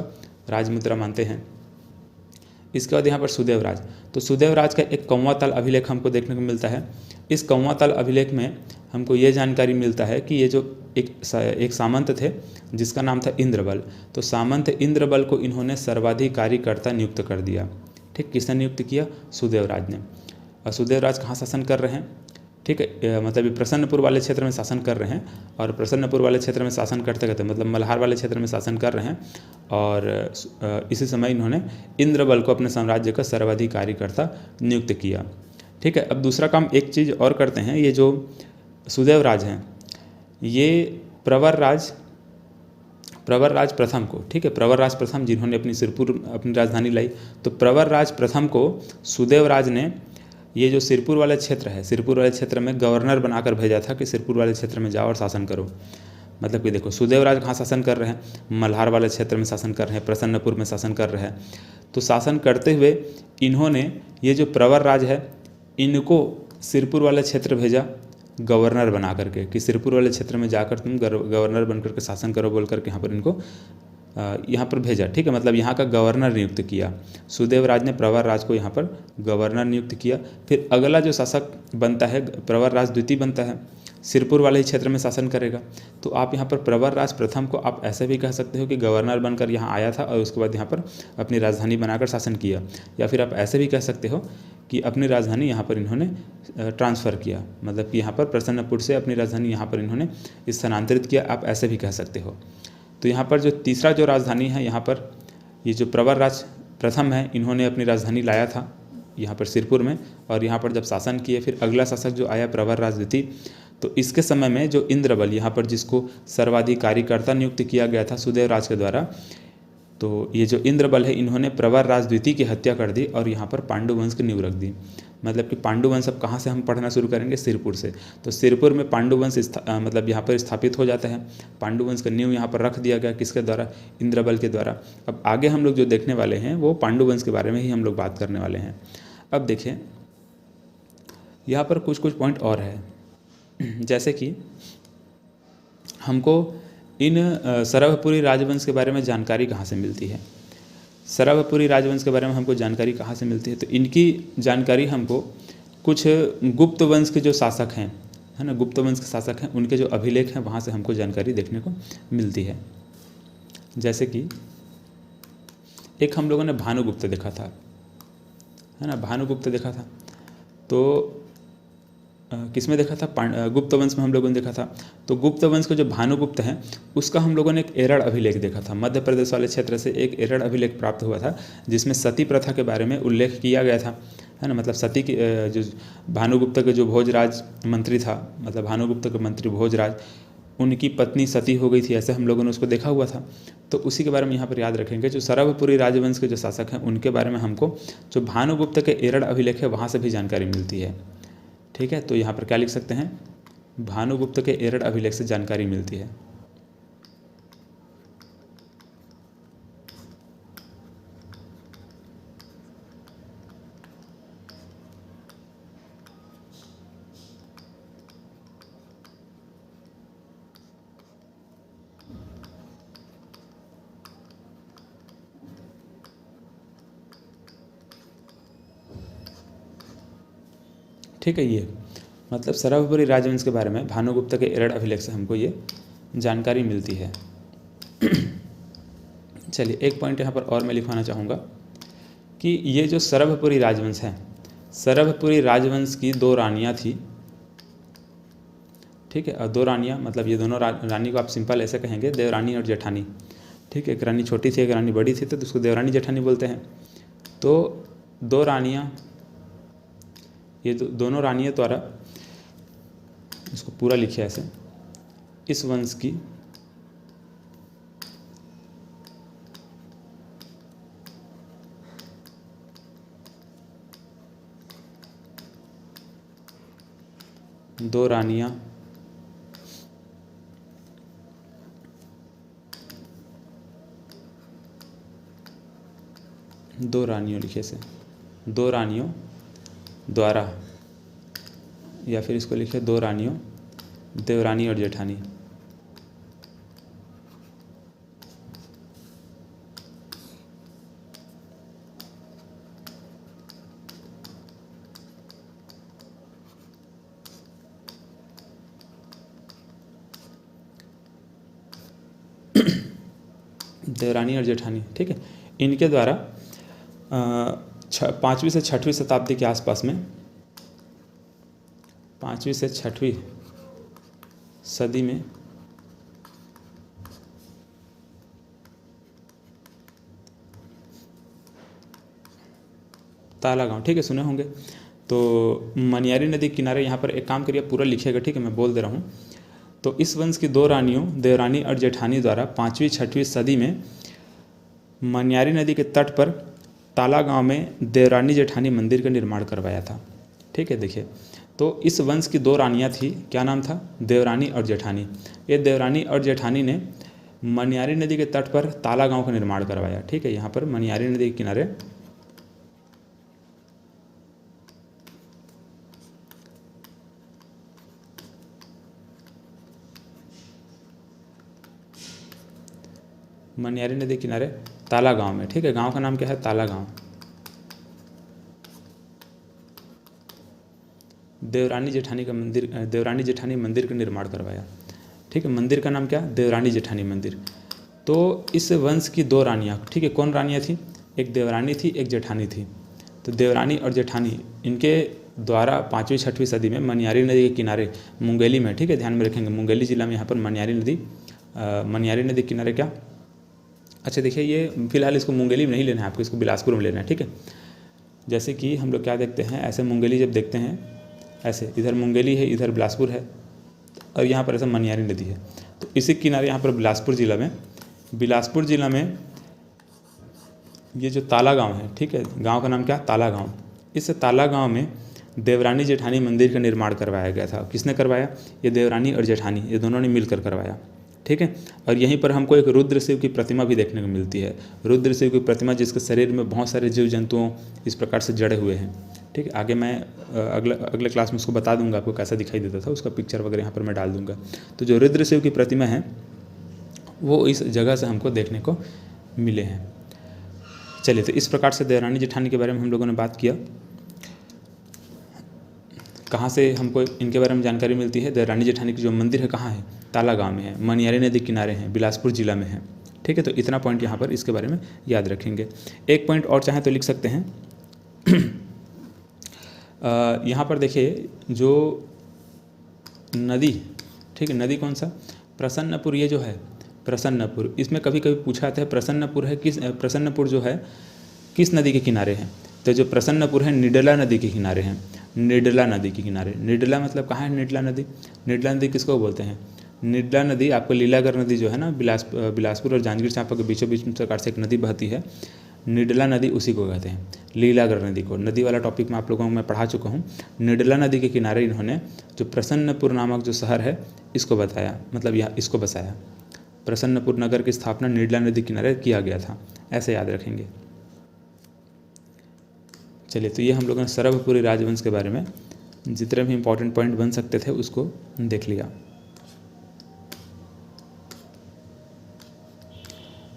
राजमुद्रा मानते हैं। इसके बाद यहाँ पर सुदेवराज। तो सुदेवराज का एक कौवातल अभिलेख हमको देखने को मिलता है। इस कौवातल अभिलेख में हमको ये जानकारी मिलता है कि ये जो एक सामंत थे जिसका नाम था इंद्रबल। तो सामंत इंद्रबल को इन्होंने सर्वाधिकारीकर्ता नियुक्त कर दिया। ठीक, किसने नियुक्त किया? सुदेवराज ने। और सुदेवराज कहाँ शासन कर रहे हैं? ठीक है, मतलब ये प्रसन्नपुर वाले क्षेत्र में शासन कर रहे हैं। और प्रसन्नपुर वाले क्षेत्र में शासन करते करते मतलब मल्हार वाले क्षेत्र में शासन कर रहे हैं। और इसी समय इन्होंने इंद्रबल को अपने साम्राज्य का सर्वाधिकारीकर्ता नियुक्त किया। ठीक है, अब दूसरा काम एक चीज़ और करते हैं। ये जो सुदेवराज हैं ये प्रवर राज प्रथम को, ठीक है, प्रवर राज प्रथम जिन्होंने अपनी राजधानी लाई, तो प्रवर राज प्रथम को सुदेवराज ने ये जो सिरपुर वाला क्षेत्र है, सिरपुर वाले क्षेत्र में गवर्नर बनाकर भेजा था कि सिरपुर वाले क्षेत्र में जाओ और शासन करो। मतलब कि देखो सुदेवराज कहाँ शासन कर रहे हैं? मल्हार वाले क्षेत्र में शासन कर रहे हैं, प्रसन्नपुर में शासन कर रहे हैं। तो शासन करते हुए इन्होंने ये जो प्रवर राज है इनको सिरपुर वाला क्षेत्र भेजा गवर्नर बना करके कि सिरपुर वाले क्षेत्र में जाकर तुम गवर्नर बन करके शासन करो बोल करके यहाँ पर इनको यहाँ पर भेजा। ठीक है, मतलब यहाँ का गवर्नर नियुक्त किया। सुदेवराज ने प्रवर राज को यहाँ पर गवर्नर नियुक्त किया। फिर अगला जो शासक बनता है प्रवर राज द्वितीय बनता है, सिरपुर वाले ही क्षेत्र में शासन करेगा। तो आप यहाँ पर प्रवर राज प्रथम को आप ऐसे भी कह सकते हो कि गवर्नर बनकर यहाँ आया था और उसके बाद यहाँ पर अपनी राजधानी बनाकर शासन किया। या फिर आप ऐसे भी कह सकते हो कि अपनी राजधानी यहाँ पर इन्होंने ट्रांसफ़र किया, मतलब कि यहाँ पर प्रसन्नपुर से अपनी राजधानी यहाँ पर इन्होंने स्थानांतरित किया, आप ऐसे भी कह सकते हो। तो यहाँ पर जो तीसरा जो राजधानी है यहाँ पर ये जो प्रवर राज प्रथम है इन्होंने अपनी राजधानी लाया था यहाँ पर सिरपुर में। और यहाँ पर जब शासन किए फिर अगला शासक जो आया प्रवर राज द्वितीय, तो इसके समय में जो इंद्रबल यहाँ पर जिसको सर्वाधिकारीकर्ता नियुक्त किया गया था सुदेवराज के द्वारा, तो ये जो इंद्रबल है इन्होंने प्रवर राज द्वितीय की हत्या कर दी और यहाँ पर पांडु वंश की नींव रख दी। मतलब कि पांडु वंश अब कहाँ से हम पढ़ना शुरू करेंगे? सिरपुर से। तो सिरपुर में पांडु वंश मतलब यहाँ पर स्थापित हो जाता है। पांडु वंश का नींव यहाँ पर रख दिया गया, किसके द्वारा? इंद्रबल के द्वारा। अब आगे हम लोग जो देखने वाले हैं वो पांडु वंश के बारे में ही हम लोग बात करने वाले हैं। अब देखें यहाँ पर कुछ पॉइंट और है, जैसे कि हमको इन सरभपुरी राजवंश के बारे में जानकारी कहाँ से मिलती है? सरभपुरी राजवंश के बारे में हमको जानकारी कहाँ से मिलती है? तो इनकी जानकारी हमको कुछ गुप्त वंश के जो शासक हैं, है ना, गुप्त वंश के शासक हैं, उनके जो अभिलेख हैं वहाँ से हमको जानकारी देखने को मिलती है। जैसे कि एक हम लोगों ने भानुगुप्त देखा था, है ना, भानुगुप्त देखा था। तो किस में देखा था? गुप्त वंश में हम लोगों ने देखा था। तो गुप्त वंश के जो भानुगुप्त हैं उसका हम लोगों ने एक एरड़ अभिलेख देखा था। मध्य प्रदेश वाले क्षेत्र से एक एरड़ अभिलेख प्राप्त हुआ था जिसमें सती प्रथा के बारे में उल्लेख किया गया था, है ना। मतलब सती की जो भानुगुप्त के जो भोजराज मंत्री था, मतलब भानुगुप्त के मंत्री भोजराज, उनकी पत्नी सती हो गई थी, ऐसे हम लोगों ने उसको देखा हुआ था। तो उसी के बारे में यहाँ पर याद रखेंगे। जो सरभपुरी राजवंश के जो शासक हैं उनके बारे में हमको जो भानुगुप्त के एरड़ अभिलेख है वहाँ से भी जानकारी मिलती है। ठीक है, तो यहाँ पर क्या लिख सकते हैं? भानुगुप्त के एरड़ अभिलेख से जानकारी मिलती है। ठीक है। ये मतलब सरभपुरी राजवंश के बारे में भानुगुप्त के एरड़ अभिलेख से हमको ये जानकारी मिलती है। चलिए एक पॉइंट यहाँ पर और मैं लिखवाना चाहूँगा कि ये जो सरभपुरी राजवंश है, सरभपुरी राजवंश की 2 रानियाँ थी, ठीक है। और 2 रानियाँ मतलब ये दोनों रानी को आप सिंपल ऐसे कहेंगे, देवरानी और जेठानी, ठीक है। एक रानी छोटी थी, एक रानी बड़ी थी, तो उसको देवरानी जेठानी बोलते हैं। तो 2 रानियाँ, ये दोनों रानियों द्वारा, इसको पूरा लिखिए ऐसे, इस वंश की दो रानियों लिखे से 2 रानियों द्वारा, या फिर इसको लिखे 2 रानियों, देवरानी और जेठानी। देवरानी और जेठानी, ठीक है। इनके द्वारा 5वीं से 6वीं शताब्दी के आसपास में, 5वीं से 6वीं सदी में ताला गांव, ठीक है, सुने होंगे। तो मनियारी नदी किनारे, यहाँ पर एक काम करिए पूरा लिखिएगा, ठीक है, मैं बोल दे रहा हूँ। तो इस वंश की 2 रानियों देवरानी और जेठानी द्वारा 5वीं 6वीं सदी में मनियारी नदी के तट पर ताला गांव में देवरानी जेठानी मंदिर का निर्माण करवाया था, ठीक है। देखिए, तो इस वंश की 2 रानियाँ थी, क्या नाम था? देवरानी और जेठानी। ये देवरानी और जेठानी ने मनियारी नदी के तट पर ताला गांव का निर्माण करवाया, ठीक है। यहाँ पर मनियारी नदी के किनारे मनियारी नदी के किनारे ताला गांव में, ठीक है। गांव का नाम क्या है? ताला गांव। देवरानी जेठानी का मंदिर, देवरानी जेठानी मंदिर का निर्माण करवाया, ठीक है। मंदिर का नाम क्या? देवरानी जेठानी मंदिर। तो इस वंश की 2 रानियाँ, ठीक है। कौन रानियाँ थी? एक देवरानी थी, एक जेठानी थी। तो देवरानी और जेठानी, इनके द्वारा 5वीं 6वीं सदी में मनियारी नदी के किनारे मुंगेली में, ठीक है, ध्यान में रखेंगे, मुंगेली जिला में यहाँ पर मनियारी नदी के किनारे क्या, अच्छा देखिए, ये फिलहाल इसको मुंगेली में नहीं लेना है आपको, इसको बिलासपुर में लेना है, ठीक है। जैसे कि हम लोग क्या देखते हैं, ऐसे मुंगेली जब देखते हैं, ऐसे इधर मुंगेली है, इधर बिलासपुर है, और यहाँ पर ऐसा मनियारी नदी है। तो इसी किनारे यहाँ पर बिलासपुर जिला में ये जो ताला गांव है, ठीक है, गांव का नाम क्या? ताला गांव। इस ताला गांव में देवरानी जेठानी मंदिर का निर्माण करवाया गया था। किसने करवाया? ये देवरानी और जेठानी, ये दोनों ने मिलकर करवाया, ठीक है। और यहीं पर हमको एक रुद्रशिव की प्रतिमा भी देखने को मिलती है। रुद्रशिव की प्रतिमा जिसके शरीर में बहुत सारे जीव जंतुओं इस प्रकार से जड़े हुए हैं, ठीक है। आगे मैं अगले क्लास में उसको बता दूंगा आपको कैसा दिखाई देता था, उसका पिक्चर वगैरह यहाँ पर मैं डाल दूंगा। तो जो रुद्रशिव की प्रतिमा है वो इस जगह से हमको देखने को मिले हैं। चलिए, तो इस प्रकार से देवरानी जेठानी के बारे में हम लोगों ने बात किया। कहाँ से हमको इनके बारे में जानकारी मिलती है? देवरानी जेठानी की जो मंदिर है कहाँ है? ताला गांव में है, मनियारी नदी किनारे हैं, बिलासपुर जिला में है, ठीक है। तो इतना पॉइंट यहाँ पर इसके बारे में याद रखेंगे। एक पॉइंट और चाहें तो लिख सकते हैं। यहाँ पर देखिए, जो नदी, ठीक है, नदी कौन सा? प्रसन्नपुर। ये जो है प्रसन्नपुर, इसमें कभी कभी पूछा जाता है प्रसन्नपुर है किस, प्रसन्नपुर जो है किस नदी के किनारे है? तो जो प्रसन्नपुर है निडला नदी के किनारे हैं, निडला नदी के किनारे। निडला मतलब कहाँ है निडला नदी? निडला नदी किसको बोलते हैं? निडला नदी आपको लीलागर नदी जो है ना, बिलासपुर और जांजगीर चांपा के बीचों बीच प्रकार से एक नदी बहती है, निडला नदी, उसी को कहते हैं, लीलागर नदी को। नदी वाला टॉपिक में आप लोगों को मैं पढ़ा चुका हूँ। निडला नदी के किनारे इन्होंने जो प्रसन्नपुर नामक जो शहर है इसको बताया, मतलब यहाँ इसको बसाया। प्रसन्नपुर नगर की स्थापना निडला नदी किनारे किया गया था, ऐसे याद रखेंगे। चलिए, तो ये हम लोगों ने सरभपुरी राजवंश के बारे में जितने भी इंपॉर्टेंट पॉइंट बन सकते थे उसको देख लिया।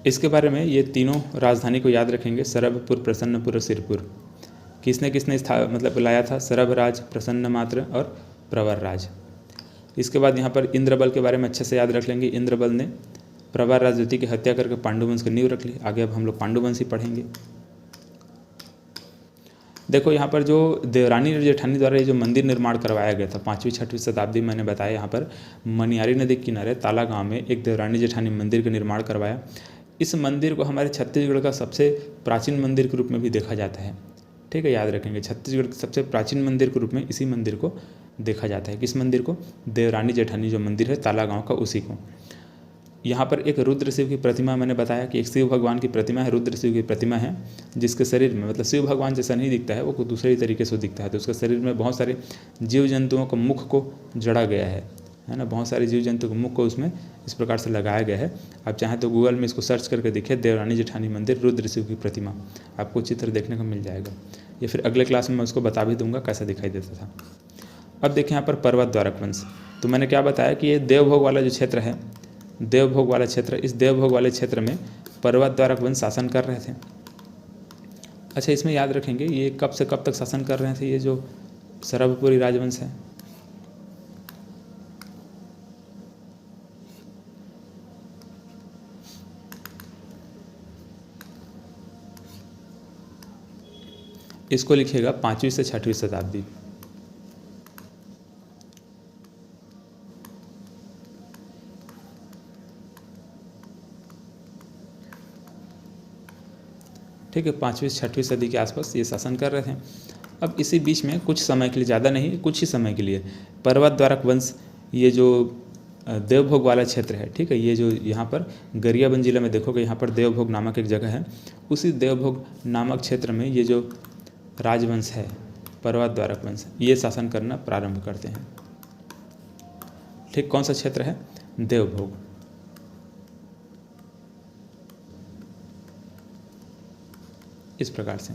इसके बारे में ये तीनों राजधानी को याद रखेंगे, सरभपुर, प्रसन्नपुर और सिरपुर। किसने किसने मतलब लाया था? सरभराज, प्रसन्नमात्र और प्रवरराज। इसके बाद यहाँ पर इंद्रबल के बारे में अच्छे से याद रख लेंगे। इंद्रबल ने प्रवर राजवती की हत्या करके पांडुवंश की नींव रख ली। आगे अब हम लोग पांडुवंश ही पढ़ेंगे। देखो यहाँ पर जो देवरानी और जेठानी द्वारा ये जो मंदिर निर्माण करवाया गया था 5वीं 6वीं शताब्दी में, मैंने बताया यहाँ पर मनियारी नदी के किनारे ताला गांव में एक देवरानी जेठानी मंदिर का निर्माण करवाया। इस मंदिर को हमारे छत्तीसगढ़ का सबसे प्राचीन मंदिर के रूप में भी देखा जाता है। ठीक है, याद रखेंगे, छत्तीसगढ़ के सबसे प्राचीन मंदिर के रूप में इसी मंदिर को देखा जाता है। किस मंदिर को? देवरानी जेठानी जो मंदिर है ताला गाँव का, उसी को। यहाँ पर एक रुद्र शिव की प्रतिमा, मैंने बताया कि एक शिव भगवान की प्रतिमा है, रुद्र शिव की प्रतिमा है, जिसके शरीर में मतलब शिव भगवान जैसा नहीं दिखता है, वो कुछ दूसरे ही तरीके से दिखता है। तो उसके शरीर में बहुत सारे जीव जंतुओं का मुख को जड़ा गया है ना, बहुत सारे जीव जंतु के मुख को उसमें इस प्रकार से लगाया गया है। आप चाहें तो गूगल में इसको सर्च करके देखिए, देवरानी जेठानी मंदिर रुद्र शिव की प्रतिमा, आपको चित्र देखने को मिल जाएगा। या फिर अगले क्लास में मैं उसको बता भी दूंगा कैसा दिखाई देता था। अब देखिए यहाँ पर पर्वत द्वारक वंश। तो मैंने क्या बताया कि ये देवभोग वाला जो क्षेत्र है, देवभोग वाला क्षेत्र, इस देवभोग वाले क्षेत्र में पर्वत द्वारक वंश शासन कर रहे थे। अच्छा, इसमें याद रखेंगे ये कब से कब तक शासन कर रहे थे, ये जो सरभपुरी राजवंश है। इसको लिखिएगा 5वीं से 6वीं शताब्दी। ठीक है, 5वीं 6वीं सदी के आसपास ये शासन कर रहे थे। अब इसी बीच में कुछ समय के लिए, ज़्यादा नहीं, कुछ ही समय के लिए पर्वत द्वारक वंश, ये जो देवभोग वाला क्षेत्र है, ठीक है, ये जो यहाँ पर गरियाबंद जिले में देखोगे, यहाँ पर देवभोग नामक एक जगह है, उसी देवभोग नामक क्षेत्र में ये जो राजवंश है पर्वत द्वारक वंश, ये शासन करना प्रारंभ करते हैं। ठीक, कौन सा क्षेत्र है? देवभोग। इस प्रकार से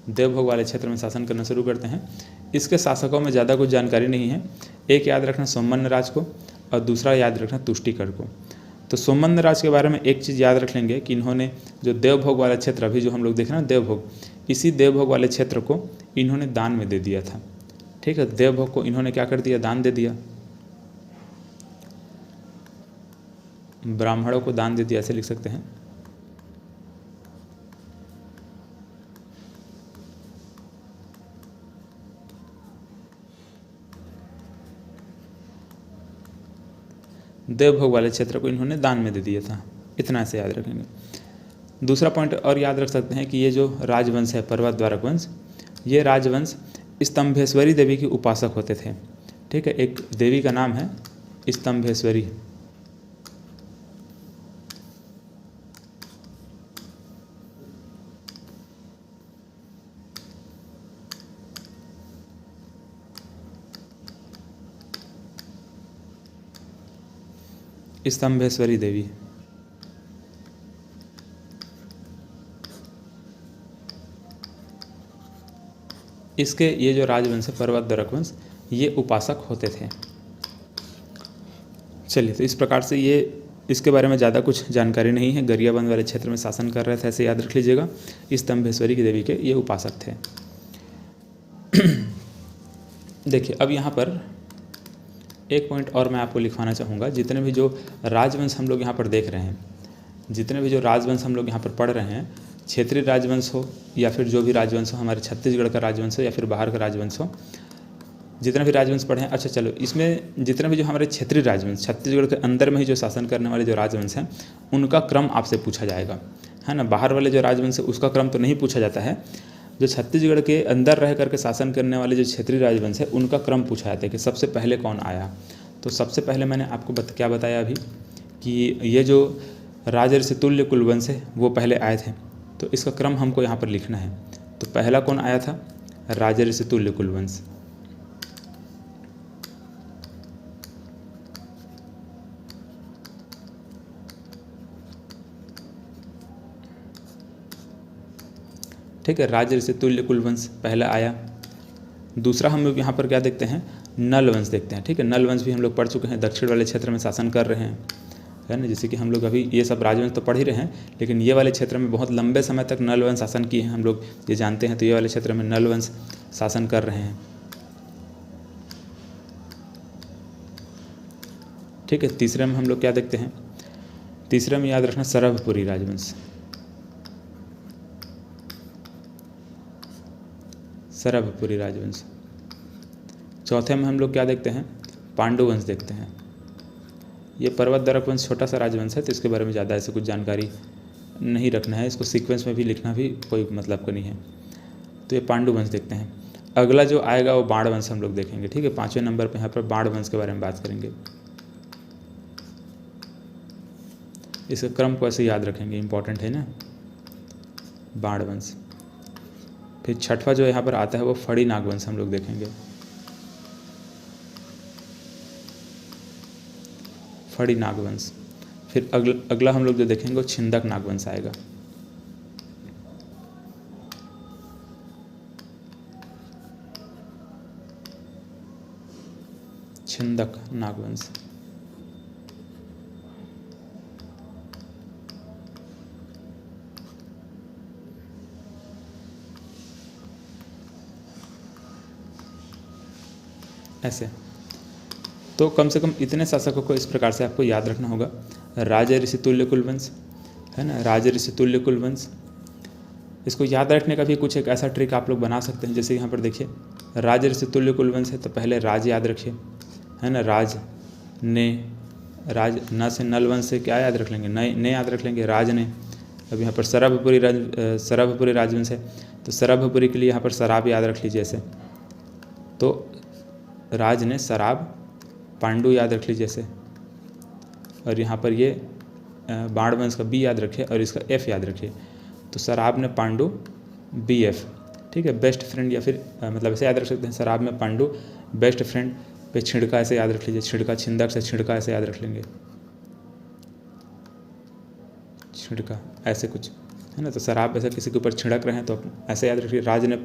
देवभोग वाले क्षेत्र में शासन करना शुरू करते हैं। इसके शासकों में ज़्यादा कुछ जानकारी नहीं है। एक याद रखना सोमन राज को, और दूसरा याद रखना तुष्टिकर को। तो सोमन राज के बारे में एक चीज़ याद रख लेंगे कि इन्होंने जो देवभोग वाला क्षेत्र, अभी जो हम लोग देख रहे हैं देवभोग, इसी देवभोग वाले क्षेत्र को इन्होंने दान में दे दिया था। ठीक है, देवभोग को इन्होंने क्या कर दिया? दान दे दिया, ब्राह्मणों को दान दे दिया, ऐसे लिख सकते हैं। देवभोग वाले क्षेत्र को इन्होंने दान में दे दिया था, इतना ऐसे याद रखेंगे। दूसरा पॉइंट और याद रख सकते हैं कि ये जो राजवंश है पर्वत द्वारक वंश, ये राजवंश स्तंभेश्वरी देवी के उपासक होते थे। ठीक है, एक देवी का नाम है स्तंभेश्वरी। स्तंभेश्वरी देवी। इसके ये जो राजवंश है पर्वत द्वारक वंश, ये उपासक होते थे। चलिए, तो इस प्रकार से ये इसके बारे में ज़्यादा कुछ जानकारी नहीं है। गरियाबंद वाले क्षेत्र में शासन कर रहे थे, ऐसे याद रख लीजिएगा। स्तंभेश्वरी की देवी के ये उपासक थे। देखिए, अब यहाँ पर एक पॉइंट और मैं आपको लिखवाना चाहूँगा। जितने भी जो राजवंश हम लोग यहाँ पर देख रहे हैं, जितने भी जो राजवंश हम लोग यहाँ पर पढ़ रहे हैं, क्षेत्रीय राजवंश हो या फिर जो भी राजवंश हो, हमारे छत्तीसगढ़ का राजवंश हो या फिर बाहर का राजवंश हो, जितने भी राजवंश पढ़े हैं। अच्छा, चलो, इसमें जितने भी जो हमारे क्षेत्रीय राजवंश, छत्तीसगढ़ के अंदर में ही जो शासन करने वाले जो राजवंश हैं, उनका क्रम आपसे पूछा जाएगा, है ना। बाहर वाले जो राजवंश है उसका क्रम तो नहीं पूछा जाता है। जो छत्तीसगढ़ के अंदर रह करके शासन करने वाले जो क्षेत्रीय राजवंश है, उनका क्रम पूछा जाता है कि सबसे पहले कौन आया। तो सबसे पहले मैंने आपको क्या बताया अभी कि ये जो राजर्षि तुल्य कुलवंश है वो पहले आए थे। तो इसका क्रम हमको यहाँ पर लिखना है। तो पहला कौन आया था? राजर्षि तुल्य कुलवंश। ठीक है, राजर्षि तुल्य कुलवंश पहला आया। दूसरा हम लोग यहाँ पर क्या देखते हैं? नल वंश देखते हैं। ठीक है, नल वंश भी हम लोग पढ़ चुके हैं, दक्षिण वाले क्षेत्र में शासन कर रहे हैं। है ना। जैसे कि हम लोग अभी ये सब राजवंश तो पढ़ ही रहे हैं, लेकिन ये वाले क्षेत्र में बहुत लंबे समय तक नल वंश शासन किए हैं हम लोग, ये जानते हैं। तो ये वाले क्षेत्र में नल वंश शासन कर रहे हैं। ठीक है, तीसरे में हम लोग क्या देखते हैं, तीसरे में याद रखना सरभपुरी राजवंश, सरभपुरी राजवंश। चौथे में हम लोग क्या देखते हैं, पांडु वंश देखते हैं। ये पर्वत द्वारक वंश छोटा सा राजवंश है, तो इसके बारे में ज़्यादा ऐसे कुछ जानकारी नहीं रखना है, इसको सीक्वेंस में भी लिखना भी कोई मतलब का नहीं है। तो ये पांडु वंश देखते हैं। अगला जो आएगा वो बाण वंश हम लोग देखेंगे। ठीक है, 5वें नंबर पे यहाँ पर बाण वंश के बारे में बात करेंगे। इसका क्रम को ऐसे याद रखेंगे, इंपॉर्टेंट है ना, बाण वंश। फिर छठवां जो यहाँ पर आता है वो फड़ी नागवंश हम लोग देखेंगे, फड़ी नागवंश। फिर अगला हम लोग जो देखेंगे वो छिंदक नागवंश आएगा। छिंदक नागवंश। ऐसे तो कम से कम इतने शासकों को इस प्रकार से आपको याद रखना होगा। राज ऋषि तुल्य कुलवंश है ना, राज ऋषि तुल्य कुलवंश। इसको याद रखने का भी कुछ एक ऐसा ट्रिक आप लोग बना सकते हैं। जैसे यहाँ पर देखिए, राज ऋषि तुल्य कुलवंश है तो पहले राज याद रखिए, है ना, राज ने, राज न से नल वंश से क्या याद रख लेंगे, ने याद रख लेंगे, राज ने। अब यहाँ पर सरभपुरी राजवंश है तो सरभपुरी के लिए यहाँ पर शराब याद रख लीजिए ऐसे। तो राज ने शराब, पांडु याद रख लीजिए ऐसे। और यहाँ पर ये बाण वंश का बी याद रखिए और इसका एफ याद रखिए। तो शराब ने पांडु, बी एफ। ठीक है, बेस्ट फ्रेंड या फिर मतलब ऐसे याद रख सकते हैं, शराब में पांडु, बेस्ट फ्रेंड पे छिड़का ऐसे याद रख लीजिए, छिड़का, छिंदक से छिड़का ऐसे याद रख लेंगे, छिड़का ऐसे कुछ, है ना। तो शराब ऐसे किसी के ऊपर छिड़क रहे हैं तो ऐसे याद रखिए, राज ने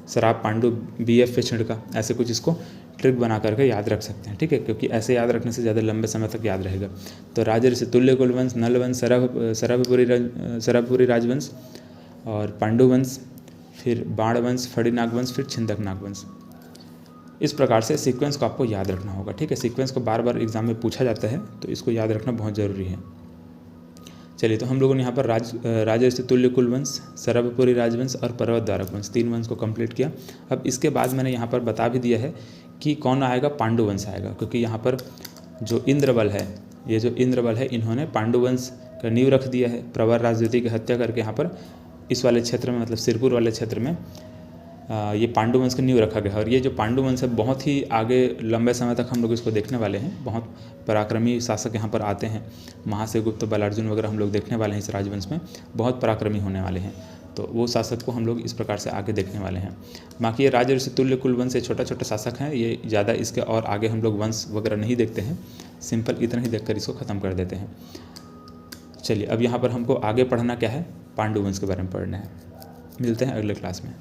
शराब पांडु बी एफ पे छिड़का, ऐसे कुछ इसको ट्रिक बना करके याद रख सकते हैं। ठीक है, क्योंकि ऐसे याद रखने से ज़्यादा लंबे समय तक याद रहेगा। तो राज ऋषि तुल्य कुलवंश, नल वंश, सरभपुरी राजवंश और पांडु वंश, फिर बाण वंश, फड़ी नागवंश, फिर छिंदक नागवंश। इस प्रकार से सीक्वेंस को आपको याद रखना होगा। ठीक है, सीक्वेंस को बार बार एग्जाम में पूछा जाता है तो इसको याद रखना बहुत ज़रूरी है। चलिए, तो हम लोगों ने यहाँ पर राज ऋषि तुल्य कुलवंश, सरभपुरी राजवंश और पर्वत द्वारक वंश, 3 वंश को कंप्लीट किया। अब इसके बाद मैंने यहाँ पर बता भी दिया है कि कौन आएगा, पांडु वंश आएगा। क्योंकि यहाँ पर जो इंद्रबल है, ये जो इंद्रबल है, इन्होंने पांडु वंश का नींव रख दिया है। प्रवर राजद्युति की हत्या करके यहाँ पर इस वाले क्षेत्र में, मतलब सिरपुर वाले क्षेत्र में ये पांडु वंश का नींव रखा गया। और ये जो पांडु वंश है बहुत ही आगे लंबे समय तक हम लोग इसको देखने वाले हैं। बहुत पराक्रमी शासक यहाँ पर आते हैं, महासेगुप्त, बलार्जुन वगैरह हम लोग देखने वाले हैं इस राजवंश में, बहुत पराक्रमी होने वाले हैं। तो वो शासक को हम लोग इस प्रकार से आगे देखने वाले हैं। बाकी ये राज ऋषि तुल्य कुलवंश से छोटा छोटा शासक हैं, ये ज़्यादा इसके और आगे हम लोग वंश वगैरह नहीं देखते हैं, सिंपल इतना ही देखकर इसको ख़त्म कर देते हैं। चलिए, अब यहाँ पर हमको आगे पढ़ना क्या है, पांडु वंश के बारे में पढ़ना है। मिलते हैं अगले क्लास में।